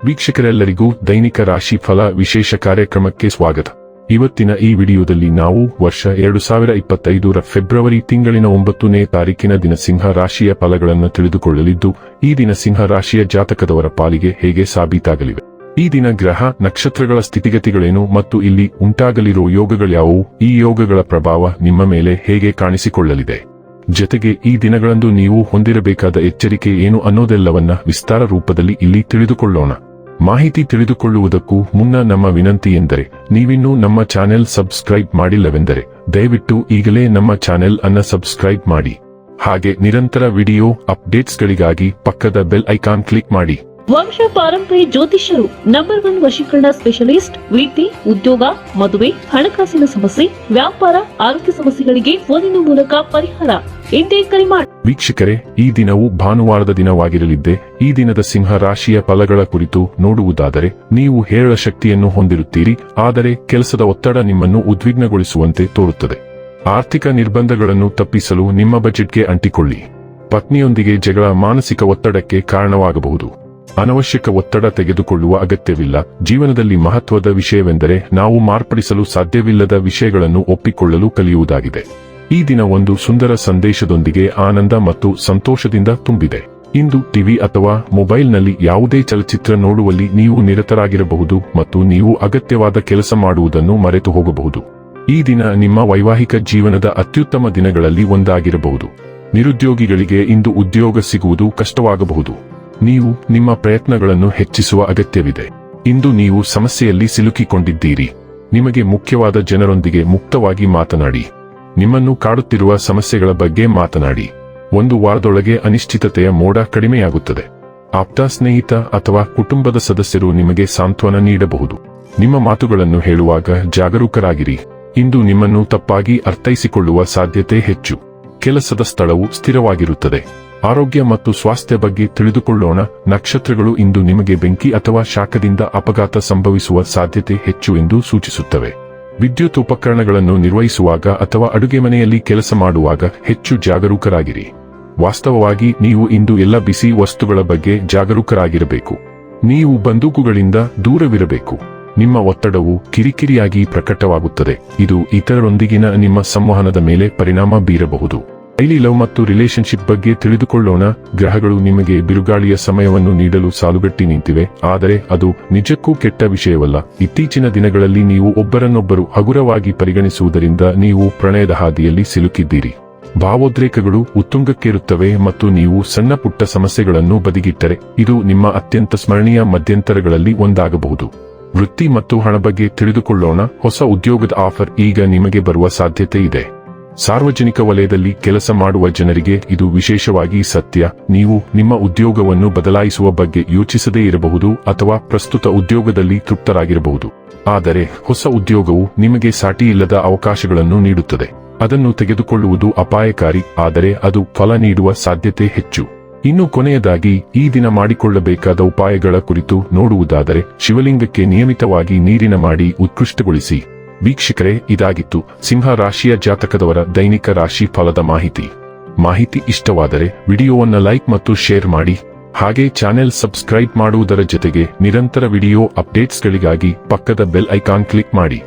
ವೀಕ್ಷಕರೆಲ್ಲರಿಗೂ ದೈನಿಕ ರಾಶಿ ಫಲ ವಿಶೇಷ ಕಾರ್ಯಕ್ರಮಕ್ಕೆ ಸ್ವಾಗತ. ಇವತ್ತಿನ ಈ ವಿಡಿಯೋದಲ್ಲಿ ನಾವು ವರ್ಷ 2025ರ ಫೆಬ್ರವರಿ ತಿಂಗಳಿನ 9ನೇ ತಾರೀಕಿನ ದಿನ ಸಿಂಹ ರಾಶಿಯ ಫಲಗಳನ್ನು ತಿಳಿದುಕೊಳ್ಳಲಿದ್ದು, ಈ ದಿನ ಸಿಂಹ ರಾಶಿಯ ಜಾತಕದವರ ಪಾಲಿಗೆ ಹೇಗೆ ಸಾಬೀತಾಗಲಿವೆ, ಈ ದಿನ ಗ್ರಹ ನಕ್ಷತ್ರಗಳ ಸ್ಥಿತಿಗತಿಗಳೇನು ಮತ್ತು ಇಲ್ಲಿ ಉಂಟಾಗಲಿರುವ ಯೋಗಗಳ್ಯಾವುವು, ಈ ಯೋಗಗಳ ಪ್ರಭಾವ ನಿಮ್ಮ ಮೇಲೆ ಹೇಗೆ ಕಾಣಿಸಿಕೊಳ್ಳಲಿದೆ, ಜೊತೆಗೆ ಈ ದಿನಗಳಂದು ನೀವು ಹೊಂದಿರಬೇಕಾದ ಎಚ್ಚರಿಕೆ ಏನು ಅನ್ನೋದೆಲ್ಲವನ್ನ ವಿಸ್ತಾರ ರೂಪದಲ್ಲಿ ಇಲ್ಲಿ ತಿಳಿದುಕೊಳ್ಳೋಣ. ಮಾಹಿತಿ ತಿಳಿದುಕೊಳ್ಳುವುದಕ್ಕೂ ಮುನ್ನ ನಮ್ಮ ವಿನಂತಿ ಎಂದರೆ, ನೀವಿನ್ನೂ ನಮ್ಮ ಚಾನೆಲ್ ಸಬ್ಸ್ಕ್ರೈಬ್ ಮಾಡಿಲ್ಲವೆಂದರೆ ದಯವಿಟ್ಟು ಈಗಲೇ ನಮ್ಮ ಚಾನೆಲ್ ಅನ್ನ ಸಬ್ಸ್ಕ್ರೈಬ್ ಮಾಡಿ. ಹಾಗೆ ನಿರಂತರ ವಿಡಿಯೋ ಅಪ್ಡೇಟ್ಸ್ಗಳಿಗಾಗಿ ಪಕ್ಕದ ಬೆಲ್ ಐಕಾನ್ ಕ್ಲಿಕ್ ಮಾಡಿ. ವಂಶ ಪಾರಂಪರ್ಯ ಜ್ಯೋತಿಷ್ಯರು ನಂಬರ್ 1 ವಶೀಕರಣ ಸ್ಪೆಷಲಿಸ್ಟ್. ವೃತ್ತಿ, ಉದ್ಯೋಗ, ಮದುವೆ, ಹಣಕಾಸಿನ ಸಮಸ್ಯೆ, ವ್ಯಾಪಾರ, ಆರೋಗ್ಯ ಸಮಸ್ಯೆಗಳಿಗೆ ಫೋನಿನ ಮೂಲಕ ಪರಿಹಾರ. ಇಂದೇ ಕರೆ ಮಾಡಿ. ವೀಕ್ಷಕರೇ, ಈ ದಿನವು ಭಾನುವಾರದ ದಿನವಾಗಿರಲಿದ್ದೆ. ಈ ದಿನದ ಸಿಂಹ ರಾಶಿಯ ಫಲಗಳ ಕುರಿತು ನೋಡುವುದಾದರೆ, ನೀವು ಹೇರಳ ಶಕ್ತಿಯನ್ನು ಹೊಂದಿರುತ್ತೀರಿ, ಆದರೆ ಕೆಲಸದ ಒತ್ತಡ ನಿಮ್ಮನ್ನು ಉದ್ವಿಗ್ನಗೊಳಿಸುವಂತೆ ತೋರುತ್ತದೆ. ಆರ್ಥಿಕ ನಿರ್ಬಂಧಗಳನ್ನು ತಪ್ಪಿಸಲು ನಿಮ್ಮ ಬಜೆಟ್ಗೆ ಅಂಟಿಕೊಳ್ಳಿ. ಪತ್ನಿಯೊಂದಿಗೆ ಜಗಳ ಮಾನಸಿಕ ಒತ್ತಡಕ್ಕೆ ಕಾರಣವಾಗಬಹುದು. ಅನವಶ್ಯಕ ಒತ್ತಡ ತೆಗೆದುಕೊಳ್ಳುವ ಅಗತ್ಯವಿಲ್ಲ. ಜೀವನದಲ್ಲಿ ಮಹತ್ವದ ವಿಷಯವೆಂದರೆ ನಾವು ಮಾರ್ಪಡಿಸಲು ಸಾಧ್ಯವಿಲ್ಲದ ವಿಷಯಗಳನ್ನು ಒಪ್ಪಿಕೊಳ್ಳಲು ಕಲಿಯುವುದಾಗಿದೆ. ಈ ದಿನ ಒಂದು ಸುಂದರ ಸಂದೇಶದೊಂದಿಗೆ ಆನಂದ ಮತ್ತು ಸಂತೋಷದಿಂದ ತುಂಬಿದೆ. ಇಂದು ಟಿವಿ ಅಥವಾ ಮೊಬೈಲ್ನಲ್ಲಿ ಯಾವುದೇ ಚಲಚಿತ್ರ ನೋಡುವಲ್ಲಿ ನೀವು ನಿರತರಾಗಿರಬಹುದು ಮತ್ತು ನೀವು ಅಗತ್ಯವಾದ ಕೆಲಸ ಮಾಡುವುದನ್ನು ಮರೆತು ಹೋಗಬಹುದು. ಈ ದಿನ ನಿಮ್ಮ ವೈವಾಹಿಕ ಜೀವನದ ಅತ್ಯುತ್ತಮ ದಿನಗಳಲ್ಲಿ ಒಂದಾಗಿರಬಹುದು. ನಿರುದ್ಯೋಗಿಗಳಿಗೆ ಇಂದು ಉದ್ಯೋಗ ಸಿಗುವುದು ಕಷ್ಟವಾಗಬಹುದು. ನೀವು ನಿಮ್ಮ ಪ್ರಯತ್ನಗಳನ್ನು ಹೆಚ್ಚಿಸುವ ಅಗತ್ಯವಿದೆ. ಇಂದು ನೀವು ಸಮಸ್ಯೆಯಲ್ಲಿ ಸಿಲುಕಿಕೊಂಡಿದ್ದೀರಿ. ನಿಮಗೆ ಮುಖ್ಯವಾದ ಜನರೊಂದಿಗೆ ಮುಕ್ತವಾಗಿ ಮಾತನಾಡಿ. ನಿಮ್ಮನ್ನು ಕಾಡುತ್ತಿರುವ ಸಮಸ್ಯೆಗಳ ಬಗ್ಗೆ ಮಾತನಾಡಿ. ಒಂದು ವಾರದೊಳಗೆ ಅನಿಶ್ಚಿತತೆಯ ಮೋಡ ಕಡಿಮೆಯಾಗುತ್ತದೆ. ಆಪ್ತ ಸ್ನೇಹಿತ ಅಥವಾ ಕುಟುಂಬದ ಸದಸ್ಯರು ನಿಮಗೆ ಸಾಂತ್ವನ ನೀಡಬಹುದು. ನಿಮ್ಮ ಮಾತುಗಳನ್ನು ಹೇಳುವಾಗ ಜಾಗರೂಕರಾಗಿರಿ. ಇಂದು ನಿಮ್ಮನ್ನು ತಪ್ಪಾಗಿ ಅರ್ಥೈಸಿಕೊಳ್ಳುವ ಸಾಧ್ಯತೆ ಹೆಚ್ಚು. ಕೆಲಸದ ಸ್ಥಳವು ಸ್ಥಿರವಾಗಿರುತ್ತದೆ. ಆರೋಗ್ಯ ಮತ್ತು ಸ್ವಾಸ್ಥ್ಯ ಬಗ್ಗೆ ತಿಳಿದುಕೊಳ್ಳೋಣ. ನಕ್ಷತ್ರಗಳು ಇಂದು ನಿಮಗೆ ಬೆಂಕಿ ಅಥವಾ ಶಾಖದಿಂದ ಅಪಘಾತ ಸಂಭವಿಸುವ ಸಾಧ್ಯತೆ ಹೆಚ್ಚು ಎಂದು ಸೂಚಿಸುತ್ತವೆ. ವಿದ್ಯುತ್ ಉಪಕರಣಗಳನ್ನು ನಿರ್ವಹಿಸುವಾಗ ಅಥವಾ ಅಡುಗೆ ಮನೆಯಲ್ಲಿ ಕೆಲಸ ಮಾಡುವಾಗ ಹೆಚ್ಚು ಜಾಗರೂಕರಾಗಿರಿ. ವಾಸ್ತವವಾಗಿ ನೀವು ಇಂದು ಎಲ್ಲ ಬಿಸಿ ವಸ್ತುಗಳ ಬಗ್ಗೆ ಜಾಗರೂಕರಾಗಿರಬೇಕು. ನೀವು ಬಂದೂಕುಗಳಿಂದ ದೂರವಿರಬೇಕು. ನಿಮ್ಮ ಒತ್ತಡವು ಕಿರಿಕಿರಿಯಾಗಿ ಪ್ರಕಟವಾಗುತ್ತದೆ. ಇದು ಇತರರೊಂದಿಗಿನ ನಿಮ್ಮ ಸಂವಹನದ ಮೇಲೆ ಪರಿಣಾಮ ಬೀರಬಹುದು. ಡೈಲಿ ಲವ್ ಮತ್ತು ರಿಲೇಶನ್ಶಿಪ್ ಬಗ್ಗೆ ತಿಳಿದುಕೊಳ್ಳೋಣ. ಗ್ರಹಗಳು ನಿಮಗೆ ಬಿರುಗಾಳಿಯ ಸಮಯವನ್ನು ನೀಡಲು ಸಾಲುಗಟ್ಟಿ ನಿಂತಿವೆ, ಆದರೆ ಅದು ನಿಜಕ್ಕೂ ಕೆಟ್ಟ ವಿಷಯವಲ್ಲ. ಇತ್ತೀಚಿನ ದಿನಗಳಲ್ಲಿ ನೀವು ಒಬ್ಬರನ್ನೊಬ್ಬರು ಹಗುರವಾಗಿ ಪರಿಗಣಿಸುವುದರಿಂದ ನೀವು ಪ್ರಣಯದ ಹಾದಿಯಲ್ಲಿ ಸಿಲುಕಿದ್ದೀರಿ. ಭಾವೋದ್ರೇಕಗಳು ಉತ್ತುಂಗಕ್ಕೇರುತ್ತವೆ ಮತ್ತು ನೀವು ಸಣ್ಣ ಪುಟ್ಟ ಸಮಸ್ಯೆಗಳನ್ನು ಬದಿಗಿಟ್ಟರೆ ಇದು ನಿಮ್ಮ ಅತ್ಯಂತ ಸ್ಮರಣೀಯ ಮಧ್ಯಂತರಗಳಲ್ಲಿ ಒಂದಾಗಬಹುದು. ವೃತ್ತಿ ಮತ್ತು ಹಣ ಬಗ್ಗೆ ತಿಳಿದುಕೊಳ್ಳೋಣ. ಹೊಸ ಉದ್ಯೋಗದ ಆಫರ್ ಈಗ ನಿಮಗೆ ಬರುವ ಸಾಧ್ಯತೆ ಇದೆ. ಸಾರ್ವಜನಿಕ ವಲಯದಲ್ಲಿ ಕೆಲಸ ಮಾಡುವ ಜನರಿಗೆ ಇದು ವಿಶೇಷವಾಗಿ ಸತ್ಯ. ನೀವು ನಿಮ್ಮ ಉದ್ಯೋಗವನ್ನು ಬದಲಾಯಿಸುವ ಬಗ್ಗೆ ಯೋಚಿಸದೇ ಇರಬಹುದು ಅಥವಾ ಪ್ರಸ್ತುತ ಉದ್ಯೋಗದಲ್ಲಿ ತೃಪ್ತರಾಗಿರಬಹುದು. ಆದರೆ ಹೊಸ ಉದ್ಯೋಗವು ನಿಮಗೆ ಸಾಟಿಯಿಲ್ಲದ ಅವಕಾಶಗಳನ್ನು ನೀಡುತ್ತದೆ. ಅದನ್ನು ತೆಗೆದುಕೊಳ್ಳುವುದು ಅಪಾಯಕಾರಿ, ಆದರೆ ಅದು ಫಲ ನೀಡುವ ಸಾಧ್ಯತೆ ಹೆಚ್ಚು. ಇನ್ನು ಕೊನೆಯದಾಗಿ ಈ ದಿನ ಮಾಡಿಕೊಳ್ಳಬೇಕಾದ ಉಪಾಯಗಳ ಕುರಿತು ನೋಡುವುದಾದರೆ, ಶಿವಲಿಂಗಕ್ಕೆ ನಿಯಮಿತವಾಗಿ ನೀರಿನ ಮಾಡಿ ಉತ್ಕೃಷ್ಟಗೊಳಿಸಿ. ವೀಕ್ಷಕರೇ, ಇದಾಗಿತ್ತು ಸಿಂಹ ರಾಶಿಯ ಜಾತಕದವರ ದೈನಿಕ ರಾಶಿ ಫಲದ ಮಾಹಿತಿ ಇಷ್ಟವಾದರೆ ವಿಡಿಯೋವನ್ನ ಲೈಕ್ ಮತ್ತು ಶೇರ್ ಮಾಡಿ. ಹಾಗೆ ಚಾನೆಲ್ ಸಬ್ಸ್ಕ್ರೈಬ್ ಮಾಡುವುದರ ಜೊತೆಗೆ ನಿರಂತರ ವಿಡಿಯೋ ಅಪ್ಡೇಟ್ಸ್ಗಳಿಗಾಗಿ ಪಕ್ಕದ ಬೆಲ್ ಐಕಾನ್ ಕ್ಲಿಕ್ ಮಾಡಿ.